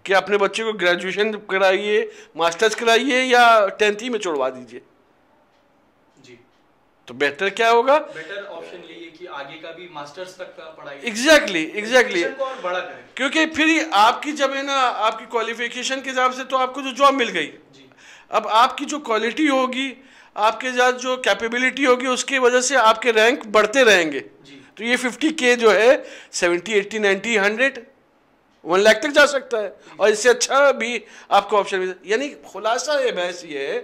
कि अपने बच्चे को ग्रेजुएशन कराइए, मास्टर्स कराइए या 10th ही में छोड़वा दीजिए? जी, तो बेटर क्या होगा? बेटर ऑप्शन यही है कि आगे का भी मास्टर्स तक का पढ़ाई एग्जैक्टली और बड़ा करें, क्योंकि फिर आपकी जब है ना आपकी क्वालिफिकेशन के हिसाब से तो आपको जो जॉब मिल गई, अब आपकी जो क्वालिटी होगी, आपके साथ जो कैपेबिलिटी होगी, उसकी वजह से आपके रैंक बढ़ते रहेंगे। तो ये 50K जो है 70, 80, 90, 100, 1 लाख तक जा सकता है और इससे अच्छा भी आपको ऑप्शन मिल। यानी खुलासा ये बहस ये है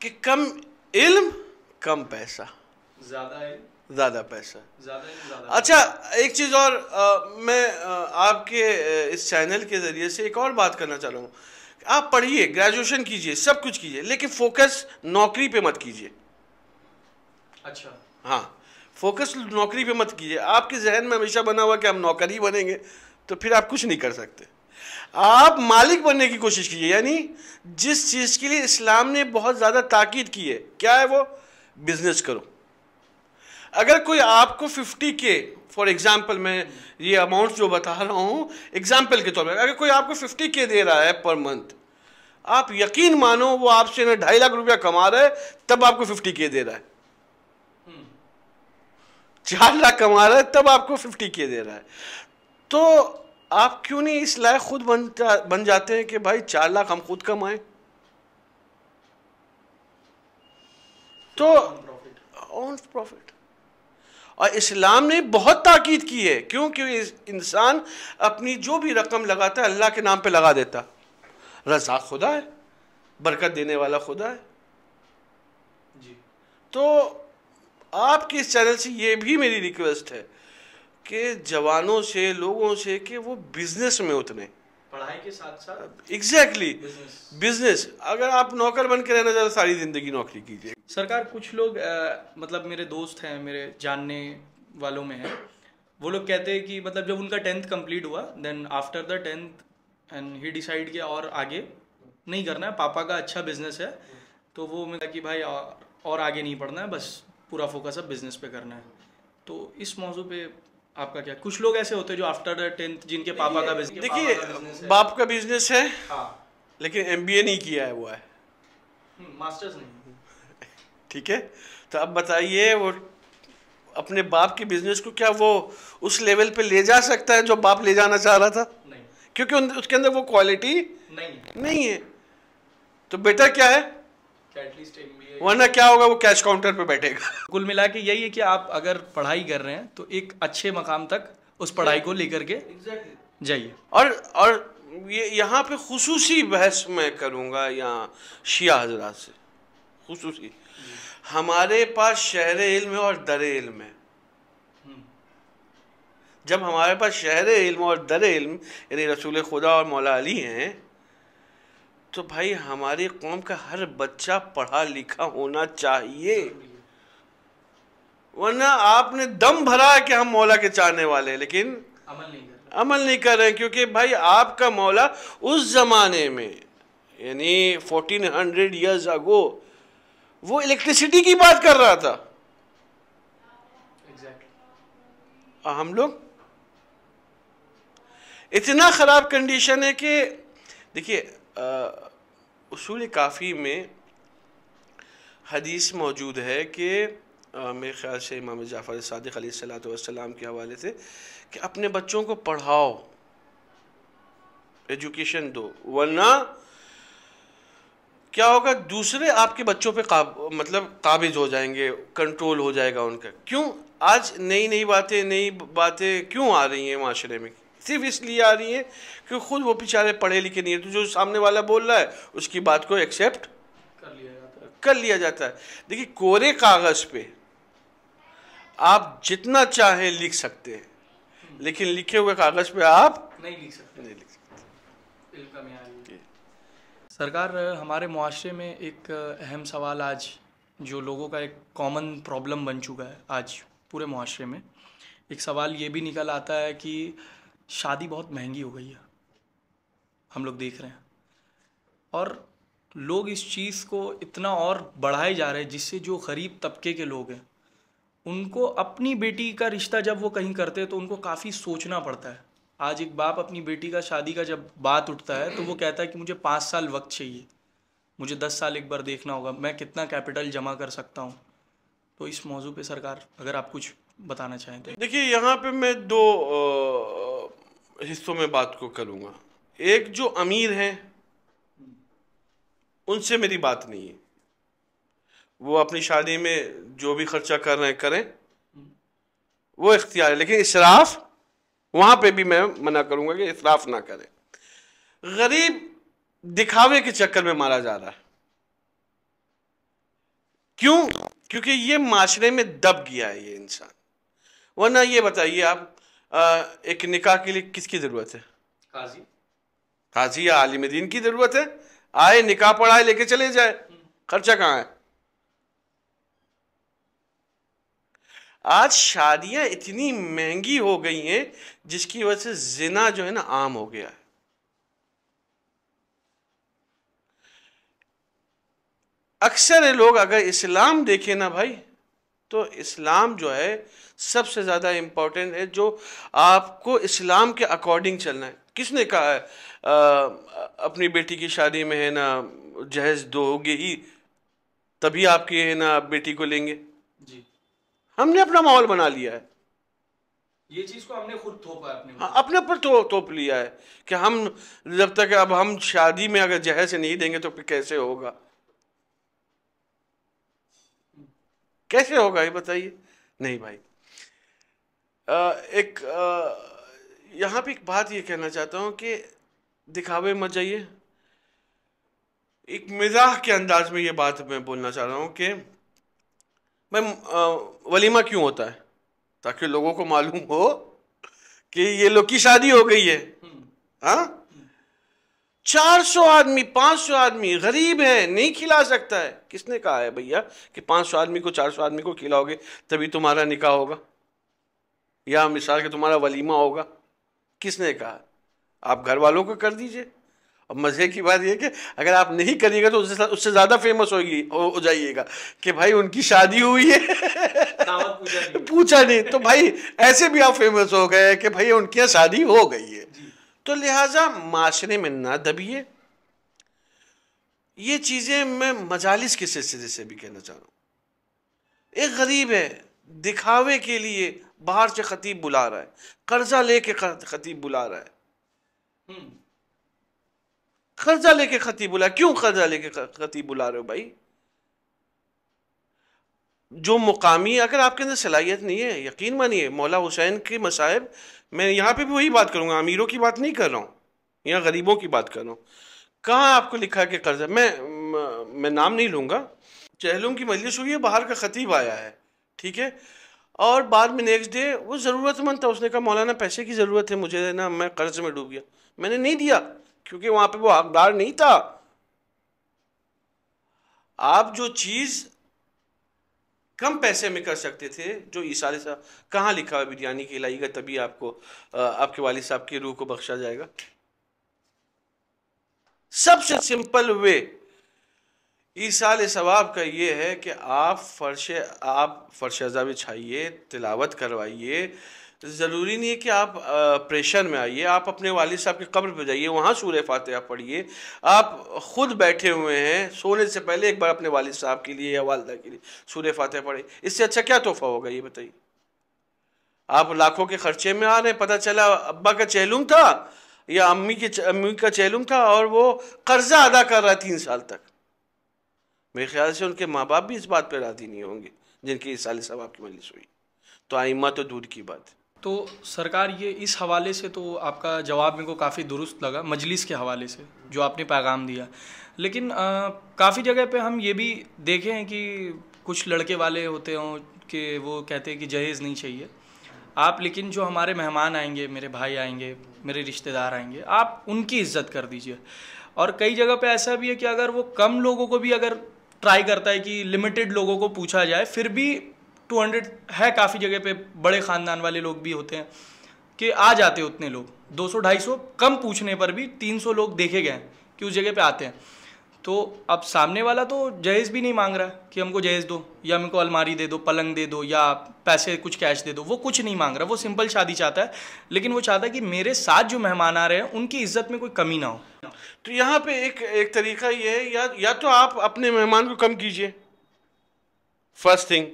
कि कम इल्म कम पैसा, ज़्यादा पैसा, ज़्यादा। अच्छा, एक चीज़ और मैं आपके इस चैनल के ज़रिए से एक और बात करना चाह रहा हूँ। आप पढ़िए, ग्रेजुएशन कीजिए, सब कुछ कीजिए, लेकिन फोकस नौकरी पे मत कीजिए। अच्छा, हाँ, फोकस नौकरी पे मत कीजिए। आपके जहन में हमेशा बना हुआ कि हम नौकर ही बनेंगे, तो फिर आप कुछ नहीं कर सकते। आप मालिक बनने की कोशिश कीजिए। यानी जिस चीज़ के लिए इस्लाम ने बहुत ज़्यादा ताकीद की है, क्या है वो? बिजनेस करो। अगर कोई आपको 50K, फॉर एग्जाम्पल मैं ये अमाउंट जो बता रहा हूँ एग्जाम्पल के तौर पर, अगर कोई आपको 50K दे रहा है पर मंथ, आप यकीन मानो वो आपसे ना 2.5 लाख रुपया कमा रहा है, तब आपको 50K दे रहा है। 4 लाख कमा रहा है तब आपको 50K दे रहा है। तो आप क्यों नहीं इस लायक खुद बन जाते हैं कि भाई 4 लाख हम खुद कमाएं? तो ऑन प्रॉफिट। और इस्लाम ने बहुत ताकीद की है, क्योंकि इंसान अपनी जो भी रकम लगाता है अल्लाह के नाम पे लगा देता। रज़ाक खुदा है, बरकत देने वाला खुदा है जी। तो आपके इस चैनल से ये भी मेरी रिक्वेस्ट है कि जवानों से, लोगों से, कि वो बिजनेस में उतरे, पढ़ाई के साथ साथ। Exactly, business. अगर आप नौकर बन के रहना चाहते सारी जिंदगी नौकरी कीजिए। सरकार, कुछ लोग मतलब मेरे दोस्त हैं, मेरे जानने वालों में हैं, वो लोग कहते हैं कि मतलब जब उनका 10th कंप्लीट हुआ, then after the 10th and ही डिसाइड किया और आगे नहीं करना है, पापा का अच्छा बिजनेस है, तो वो मैं कि भाई और आगे नहीं पढ़ना है, बस पूरा फोकस अब बिजनेस पे करना है। तो इस मौजू पे आपका क्या? कुछ लोग ऐसे होते हैं जो आफ्टर द 10th जिनके पापा का बिजनेस, देखिए बाप का बिजनेस है, हाँ, लेकिन MBA नहीं किया है, वो है मास्टर्स नहीं, ठीक है। तो अब बताइए वो अपने बाप के बिजनेस को क्या वो उस लेवल पे ले जा सकता है जो बाप ले जाना चाह रहा था? नहीं, क्योंकि उसके अंदर वो क्वालिटी नहीं है। तो बेटर क्या है? एटलीस्ट MBA, वरना क्या होगा, वो कैश काउंटर पे बैठेगा। कुल मिला के यही है कि आप अगर पढ़ाई कर रहे हैं तो एक अच्छे मकाम तक उस पढ़ाई को लेकर के जाइए। और ये यहाँ पे खुसूसी बहस मैं करूँगा यहाँ शिया हजरात से, खुसूसी। हमारे पास शहर इल्म है और दर इल्म है। जब हमारे पास शहर इल्म और दर इल्म यानी रसूल खुदा और मौला अली हैं, तो भाई हमारी कौम का हर बच्चा पढ़ा लिखा होना चाहिए। वरना आपने दम भरा है कि हम मौला के चाहने वाले हैं, लेकिन अमल नहीं कर रहे हैं। क्योंकि भाई आपका मौला उस जमाने में यानी 1400 ईयर्स अगो वो इलेक्ट्रिसिटी की बात कर रहा था। हम लोग इतना ख़राब कंडीशन है कि देखिए, उसूल काफ़ी में हदीस मौजूद है कि मेरे ख़्याल से इमाम जाफ़र सादिक़ अलैहिस्सलातु वस्सलाम के हवाले से कि अपने बच्चों को पढ़ाओ, एजुकेशन दो, वरना क्या होगा, दूसरे आपके बच्चों पे काबिज हो जाएंगे, कंट्रोल हो जाएगा उनका। क्यों आज नई बातें क्यों आ रही हैं माशरे में? सिर्फ इसलिए आ रही हैं कि खुद वो बेचारे पढ़े लिखे नहीं है, तो जो सामने वाला बोल रहा है उसकी बात को एक्सेप्ट कर लिया जाता है। देखिए, कोरे कागज पे आप जितना चाहे लिख सकते हैं, लेकिन लिखे हुए कागज पे आप नहीं लिख सकते। सरकार, हमारे मुआशरे में एक अहम सवाल आज जो लोगों का एक कॉमन प्रॉब्लम बन चुका है आज पूरे मुआशरे में, एक सवाल ये भी निकल आता है कि शादी बहुत महंगी हो गई है, हम लोग देख रहे हैं, और लोग इस चीज़ को इतना और बढ़ाए जा रहे हैं जिससे जो गरीब तबके के लोग हैं उनको अपनी बेटी का रिश्ता जब वो कहीं करते हैं तो उनको काफ़ी सोचना पड़ता है। आज एक बाप अपनी बेटी का शादी का जब बात उठता है तो वो कहता है कि मुझे 5 साल वक्त चाहिए, मुझे 10 साल एक बार देखना होगा, मैं कितना कैपिटल जमा कर सकता हूँ। तो इस मौजू पे सरकार अगर आप कुछ बताना चाहें तो। देखिए, यहाँ पे मैं 2 हिस्सों में बात को करूँगा। एक, जो अमीर हैं उनसे मेरी बात नहीं है, वो अपनी शादी में जो भी खर्चा कर रहे हैं करें, वो इख्तियार है, लेकिन इसराफ वहाँ पे भी मैं मना करूँगा कि इसराफ ना करें। गरीब दिखावे के चक्कर में मारा जा रहा है। क्यों? क्योंकि ये माशरे में दब गया है ये इंसान। वरना ये बताइए आप, एक निकाह के लिए किसकी ज़रूरत है? काजी या आलिम दीन की ज़रूरत है। आए, निकाह पढ़ाए, लेके चले जाए, खर्चा कहाँ है? आज शादियां इतनी महंगी हो गई हैं जिसकी वजह से जिना जो है ना आम हो गया है। अक्सर लोग अगर इस्लाम देखें ना भाई, तो इस्लाम जो है सबसे ज़्यादा इम्पोर्टेंट है, जो आपको इस्लाम के अकॉर्डिंग चलना है। किसने कहा है अपनी बेटी की शादी में है ना जहेज दोगे ही तभी आपकी है ना बेटी को लेंगे? जी, हमने अपना माहौल बना लिया है, ये चीज को हमने खुद थोपा है अपने ऊपर थोप लिया है कि हम जब तक अब हम शादी में अगर जहेज नहीं देंगे तो फिर कैसे होगा? कैसे होगा ये बताइए? नहीं भाई। यहाँ पे एक बात ये कहना चाहता हूँ कि दिखावे मत जाइए। एक मिजाह के अंदाज में ये बात मैं बोलना चाह रहा हूँ कि मैं वलीमा क्यों होता है? ताकि लोगों को मालूम हो कि ये लोग की शादी हो गई है। हाँ, 400 आदमी 500 आदमी गरीब है, नहीं खिला सकता है। किसने कहा है भैया कि 500 आदमी को 400 आदमी को खिलाओगे तभी तुम्हारा निकाह होगा या मिसाल के तुम्हारा वलीमा होगा? किसने कहा? आप घर वालों को कर दीजिए। और मज़े की बात यह कि अगर आप नहीं करिएगा तो उससे ज़्यादा फेमस हो जाइएगा कि भाई उनकी शादी हुई है पूछा नहीं, तो भाई ऐसे भी आप फेमस हो गए कि भाई उनकी शादी हो गई है। तो लिहाजा माशरे में ना दबिए। ये चीज़ें मैं मजालिस के सिलसिले से भी कहना चाह रहा हूँ। एक गरीब है, दिखावे के लिए बाहर से खतीब बुला रहा है, कर्जा लेके खतीब बुला रहा है। कर्जा लेके खतीब बुला, क्यों कर्जा लेके खतीब बुला रहे हो भाई? जो मुकामी, अगर आपके अंदर सलाहियत नहीं है, यकीन मानिए मौला हुसैन के मसाहिब, मैं यहाँ पे भी वही बात करूँगा, अमीरों की बात नहीं कर रहा हूँ, यहाँ गरीबों की बात कर रहा हूँ। कहाँ आपको लिखा है कि कर्जा? मैं नाम नहीं लूँगा। चहलों की मजलिस हुई है, बाहर का खतीब आया है, ठीक है, और बाद में नेक्स्ट डे वो ज़रूरतमंद था, उसने कहा मौलाना पैसे की ज़रूरत है मुझे ना, मैं कर्ज में डूब गया, मैंने नहीं दिया क्योंकि वहाँ पे वो हकदार नहीं था। आप जो चीज़ कम पैसे में कर सकते थे, जो ईसा साहब, कहाँ लिखा है बिरयानी खिलाइएगा तभी आपको आपके वालिद साहब की रूह को बख्शा जाएगा? सबसे सिंपल वे ईसाल सवाब का ये है कि आप फर्श अज़ा बिछाइए, तिलावत करवाइए। ज़रूरी नहीं है कि आप प्रेशर में आइए, आप अपने वालिद साहब की कब्र पर जाइए, वहाँ सूरह फातिहा पढ़िए। आप खुद बैठे हुए हैं, सोने से पहले एक बार अपने वालिद साहब के लिए या वालिदा के लिए सूरह फातिहा पढ़िए। इससे अच्छा क्या तोहफा होगा ये बताइए। आप लाखों के खर्चे में आ रहे हैं, पता चला अब्बा का चहलुम था या अम्मी का चहलुम था और वो कर्जा अदा कर रहा है 3 साल तक। मेरे ख्याल से उनके माँ बाप भी इस बात पर राज़ी नहीं होंगे जिनकी ईसाल सवाब की मजलिस हुई, तो आइम्मा तो दूर की बात है। तो सरकार ये इस हवाले से तो आपका जवाब मेरे को काफ़ी दुरुस्त लगा, मजलिस के हवाले से जो आपने पैगाम दिया। लेकिन काफ़ी जगह पे हम ये भी देखे हैं कि कुछ लड़के वाले होते हों कि वो कहते हैं कि जहेज़ नहीं चाहिए आप, लेकिन जो हमारे मेहमान आएंगे, मेरे भाई आएंगे, मेरे रिश्तेदार आएंगे, आप उनकी इज़्ज़त कर दीजिए। और कई जगह पे ऐसा भी है कि अगर वो कम लोगों को भी अगर ट्राई करता है कि लिमिटेड लोगों को पूछा जाए, फिर भी 200 है, काफ़ी जगह पे बड़े ख़ानदान वाले लोग भी होते हैं कि आ जाते हैं उतने लोग, 200-250 कम पूछने पर भी 300 लोग देखे गए कि उस जगह पे आते हैं। तो अब सामने वाला तो जहेज़ भी नहीं मांग रहा है कि हमको जहेज़ दो या हमको अलमारी दे दो, पलंग दे दो या पैसे कुछ कैश दे दो, वो कुछ नहीं मांग रहा, वो सिंपल शादी चाहता है। लेकिन वो चाहता है कि मेरे साथ जो मेहमान आ रहे हैं उनकी इज्जत में कोई कमी ना हो। तो यहाँ पे एक तरीका ये है, या तो आप अपने मेहमान को कम कीजिए, फर्स्ट थिंग,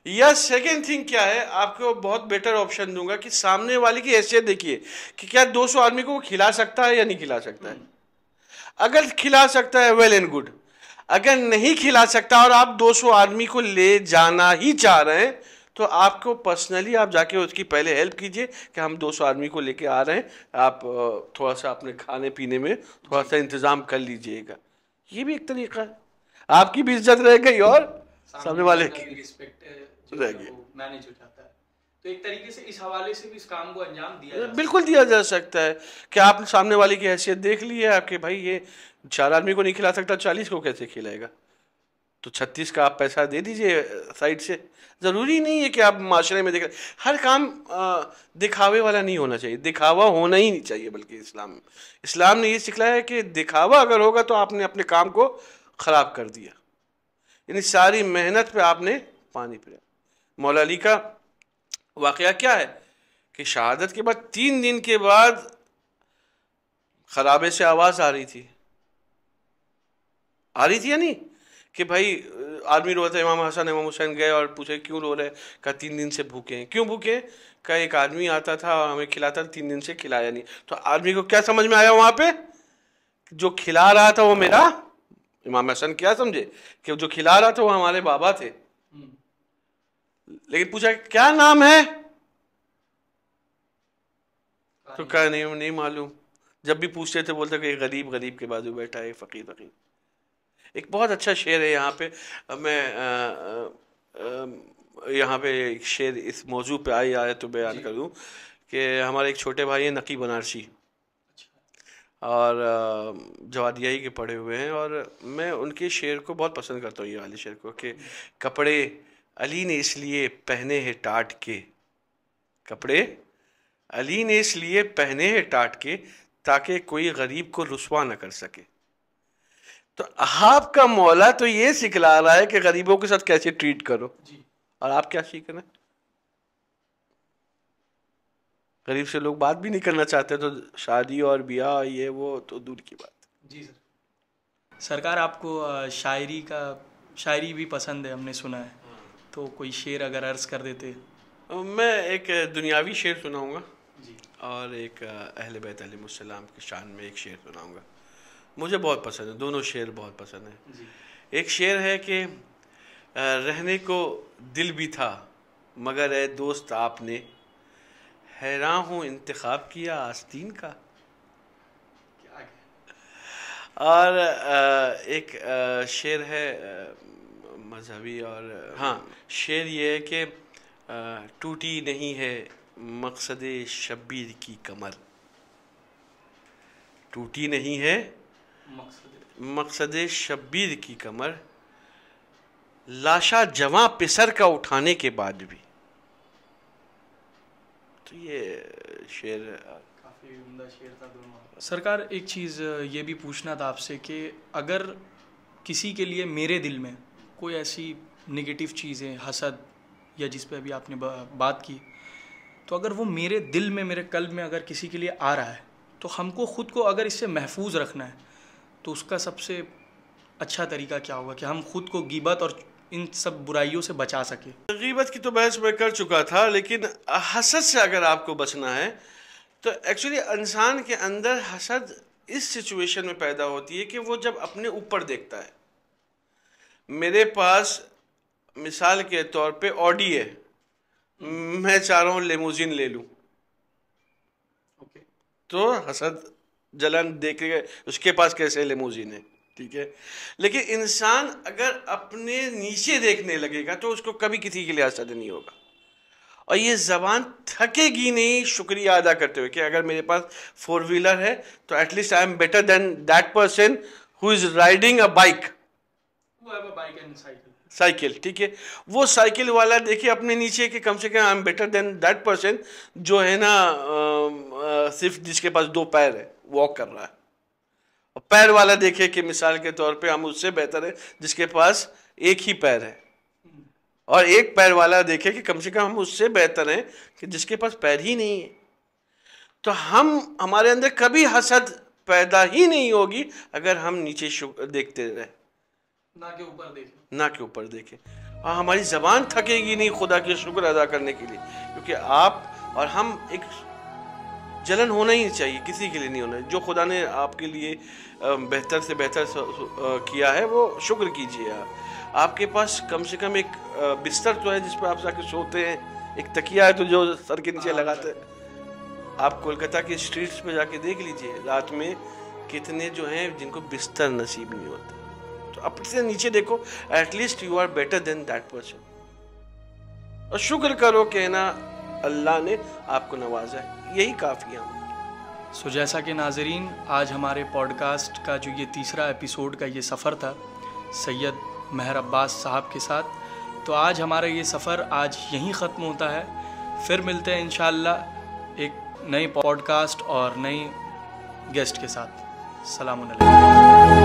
या सेकेंड थिंग क्या है, आपको बहुत बेटर ऑप्शन दूंगा कि सामने वाले की हैसियत देखिए कि क्या 200 आदमी को खिला सकता है या नहीं खिला सकता है। अगर खिला सकता है वेल एंड गुड, अगर नहीं खिला सकता और आप 200 आदमी को ले जाना ही चाह रहे हैं तो आपको पर्सनली आप जाके उसकी पहले हेल्प कीजिए कि हम 200 आदमी को लेके आ रहे हैं, आप थोड़ा सा अपने खाने पीने में थोड़ा सा इंतज़ाम कर लीजिएगा। ये भी एक तरीका है, आपकी भी इज्जत रह गई और सामने वाले की रिस्पेक्ट मैनेज हो जाता है। तो एक तरीके से इस हवाले से भी इस काम को अंजाम दिया बिल्कुल दिया जा सकता है कि आप सामने वाले की हैसियत देख ली है आपके, भाई ये 4 आदमी को नहीं खिला सकता, 40 को कैसे खिलाएगा, तो 36 का आप पैसा दे दीजिए साइड से। ज़रूरी नहीं है कि आप माशरे में देख, हर काम दिखावे वाला नहीं होना चाहिए, दिखावा होना ही नहीं चाहिए, बल्कि इस्लाम ने ये सिखलाया है कि दिखावा अगर होगा तो आपने अपने काम को ख़राब कर दिया, यानी सारी मेहनत पे आपने पानी पिया। मौला अली का वाक़या क्या है कि शहादत के बाद 3 दिन के बाद खराबे से आवाज़ आ रही थी या नहीं कि भाई आदमी रो रहे, इमाम हसन इमाम हुसैन गए और पूछे क्यों रो रहे, कहा 3 दिन से भूखे हैं। क्यों भूखे हैं? कहा एक आदमी आता था और हमें खिलाता था, 3 दिन से खिलाया नहीं। तो आदमी को क्या समझ में आया वहाँ पे, जो खिला रहा था वो मेरा, इमाम हसन क्या समझे कि जो खिला रहा था वो हमारे बाबा थे। लेकिन पूछा क्या नाम है, तो कहा नहीं मालूम। जब भी पूछते थे बोलते कि गरीब के बाजू बैठा है, फकीर। एक बहुत अच्छा शेर है यहाँ पे, मैं यहाँ पे एक शेर इस मौजू पे आया तो बयान करूँ कि हमारे एक छोटे भाई हैं नकी बनारसी, और जवादियाई के पढ़े हुए हैं, और मैं उनके शेर को बहुत पसंद करता हूँ, ये वाले शेर को, कि कपड़े अली ने इसलिए पहने हैं टाट के, कपड़े अली ने इसलिए पहने हैं टाट के ताकि कोई गरीब को रुस्वा न कर सके। तो आपका मौला तो ये सिखला रहा है कि गरीबों के साथ कैसे ट्रीट करो, और आप क्या सीख रहे हैं? गरीब से लोग बात भी नहीं करना चाहते, तो शादी और ब्याह ये वो तो दूर की बात। जी सर। सरकार आपको शायरी भी पसंद है, हमने सुना है, तो कोई शेर अगर अर्ज़ कर देते। मैं एक दुनियावी शेर सुनाऊंगा और एक अहले बैत अलैहिमुस्सलाम की शान में एक शेर सुनाऊंगा। मुझे बहुत पसंद है, दोनों शेर बहुत पसंद है। एक शेर है कि रहने को दिल भी था मगर ए दोस्त आपने हैरान हूँ इंतखाब किया आस्तीन का। और एक शेर है मजहबी, और हाँ, शेर ये है कि टूटी नहीं है मकसद शब्बीर की कमर, टूटी नहीं है मकसद शब्बीर की कमर, लाशा जवां पिसर का उठाने के बाद भी। तो ये शेर सरकार, एक चीज़ ये भी पूछना था आपसे कि अगर किसी के लिए मेरे दिल में कोई ऐसी नेगेटिव चीज़ें, हसद या जिस पे अभी आपने बात की, तो अगर वो मेरे दिल में, मेरे कल्ब में अगर किसी के लिए आ रहा है, तो हमको ख़ुद को अगर इससे महफूज रखना है तो उसका सबसे अच्छा तरीका क्या होगा कि हम खुद को गीबत और इन सब बुराइयों से बचा सके? गीबत की तो बहस मैं कर चुका था, लेकिन हसद से अगर आपको बचना है तो एक्चुअली इंसान के अंदर हसद इस सिचुएशन में पैदा होती है कि वो जब अपने ऊपर देखता है। मेरे पास मिसाल के तौर पे ऑडी है, मैं चाह रहा हूँ लेमोजिन ले लूँ, तो हसद जलन देख के उसके पास कैसे लेमोजिन है, ठीक है। लेकिन इंसान अगर अपने नीचे देखने लगेगा तो उसको कभी किसी के लिए हसद नहीं होगा। और ये ज़बान थकेगी नहीं शुक्रिया अदा करते हुए कि अगर मेरे पास 4 व्हीलर है तो at least I am better than that person who is riding a bike, cycle, ठीक है। वो साइकिल वाला देखिए अपने नीचे कि कम से कम I am better than that person जो है ना सिर्फ जिसके पास 2 पैर है, वॉक कर रहा है। और पैर वाला देखे कि मिसाल के तौर पे हम उससे बेहतर है जिसके पास 1 ही पैर है। और 1 पैर वाला देखे कि कम से कम हम उससे बेहतर हैं कि जिसके पास पैर ही नहीं है। तो हमारे अंदर कभी हसद पैदा ही नहीं होगी अगर हम नीचे देखते रहे, ना के ऊपर देखें, ना के ऊपर देखें। और हमारी ज़बान थकेगी नहीं खुदा के शुक्र अदा करने के लिए, क्योंकि आप और हम एक जलन होना ही चाहिए, किसी के लिए नहीं होना। जो खुदा ने आपके लिए बेहतर से बेहतर किया है वो शुक्र कीजिए। आपके पास कम से कम एक बिस्तर तो है जिस पर आप जाके सोते हैं, एक तकिया है तो जो सर के नीचे लगाते हैं। आप कोलकाता की स्ट्रीट्स पे जाके देख लीजिए रात में कितने जो हैं जिनको बिस्तर नसीब नहीं होता। तो अपने नीचे देखो, at least you are better than that person. और शुक्र करो कि ना अल्लाह ने आपको नवाजा है, यही काफ़ी है। सो जैसा कि नाज़रीन, आज हमारे पॉडकास्ट का जो ये तीसरा एपिसोड का ये सफ़र था सैयद महर अब्बास साहब के साथ, तो आज हमारा ये सफ़र आज यहीं ख़त्म होता है। फिर मिलते हैं इंशाअल्लाह एक नई पॉडकास्ट और नई गेस्ट के साथ। सलाम अलैकुम।